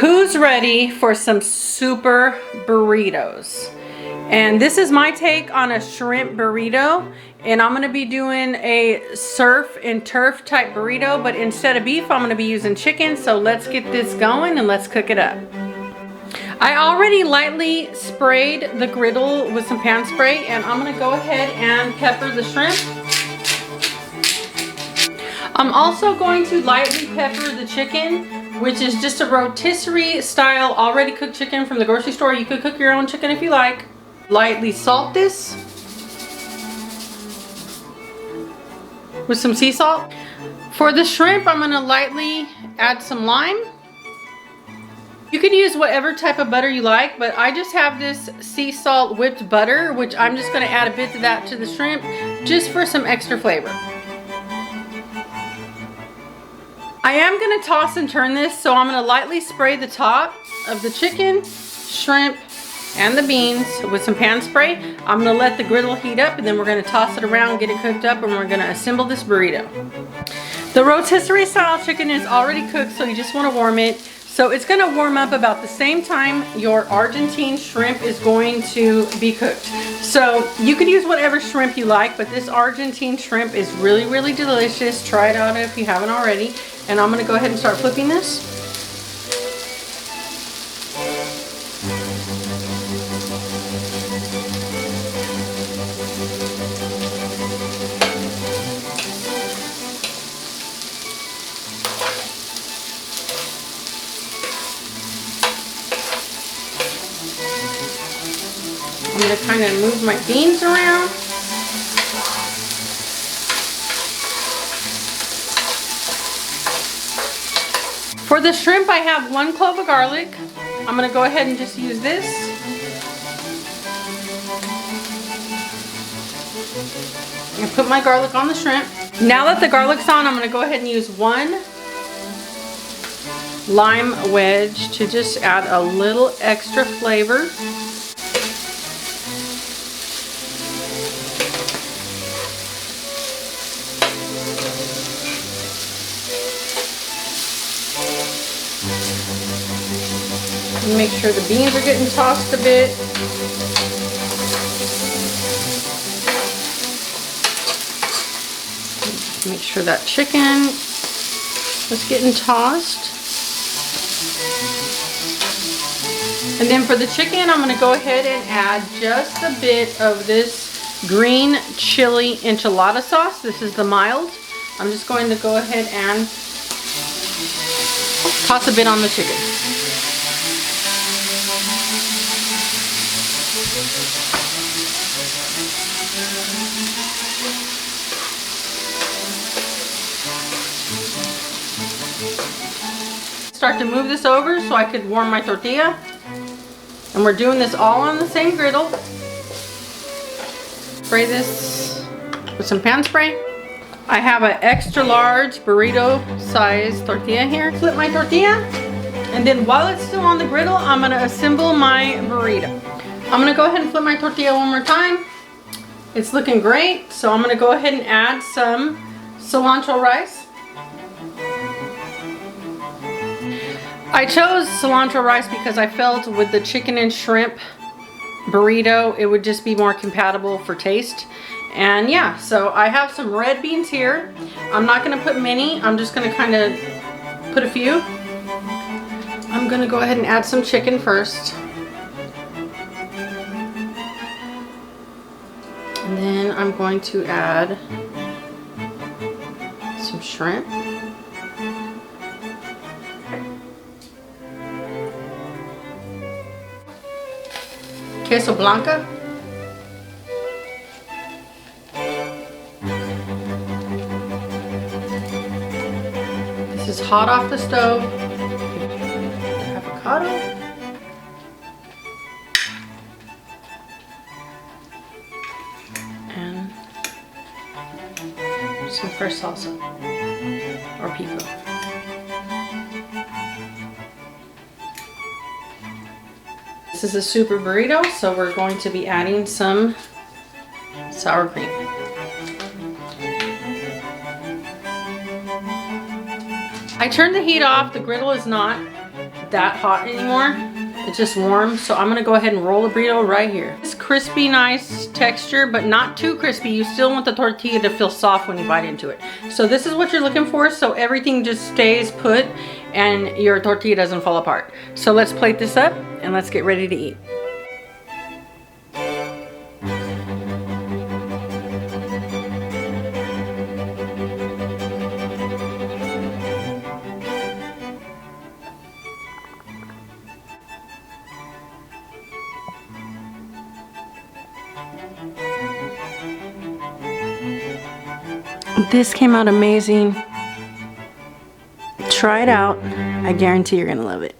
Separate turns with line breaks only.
Who's ready for some super burritos? And this is my take on a shrimp burrito. And I'm gonna be doing a surf and turf type burrito, but instead of beef, I'm gonna be using chicken. So let's get this going and let's cook it up. I already lightly sprayed the griddle with some pan spray, and I'm gonna go ahead and pepper the shrimp. I'm also going to lightly pepper the chicken, which is just a rotisserie style already cooked chicken from the grocery store. You could cook your own chicken if you like. Lightly salt this with some sea salt. For the shrimp, I'm gonna lightly add some lime. You could use whatever type of butter you like, but I just have this sea salt whipped butter, which I'm just gonna add a bit of that to the shrimp just for some extra flavor. I am gonna toss and turn this, so I'm gonna lightly spray the top of the chicken, shrimp, and the beans with some pan spray. I'm gonna let the griddle heat up, and then we're gonna toss it around, get it cooked up, and we're gonna assemble this burrito. The rotisserie style chicken is already cooked, so you just wanna warm it. So it's gonna warm up about the same time your Argentine shrimp is going to be cooked. So you can use whatever shrimp you like, but this Argentine shrimp is really, really delicious. Try it out if you haven't already. And I'm gonna go ahead and start flipping this. I'm gonna kind of move my beans around. For the shrimp, I have 1 clove of garlic. I'm gonna go ahead and just use this. And put my garlic on the shrimp. Now that the garlic's on, I'm gonna go ahead and use 1 lime wedge to just add a little extra flavor. Make sure the beans are getting tossed a bit. Make sure that chicken is getting tossed. And then for the chicken, I'm going to go ahead and add just a bit of this green chili enchilada sauce. This is the mild. I'm just going to go ahead and toss a bit on the chicken. Start to move this over so I could warm my tortilla. And we're doing this all on the same griddle. Spray this with some pan spray. I have an extra large burrito size tortilla here. Flip my tortilla, and then while it's still on the griddle, I'm gonna assemble my burrito. I'm gonna go ahead and flip my tortilla one more time. It's looking great, so I'm gonna go ahead and add some cilantro rice. I chose cilantro rice because I felt with the chicken and shrimp burrito, it would just be more compatible for taste. And yeah, so I have some red beans here. I'm not gonna put many, I'm just gonna kind of put a few. I'm gonna go ahead and add some chicken first. And then I'm going to add some shrimp. Queso blanca. This is hot off the stove. Avocado. And some fresh salsa or pico. This is a super burrito, so we're going to be adding some sour cream. I turned the heat off. The griddle is not. that hot anymore. It's just warm, so I'm gonna go ahead and roll the burrito right here. It's crispy, nice texture, but not too crispy. You still want the tortilla to feel soft when you bite into it. So this is what you're looking for, so everything just stays put and your tortilla doesn't fall apart. So let's plate this up and let's get ready to eat. This came out amazing. Try it out. I guarantee you're gonna love it.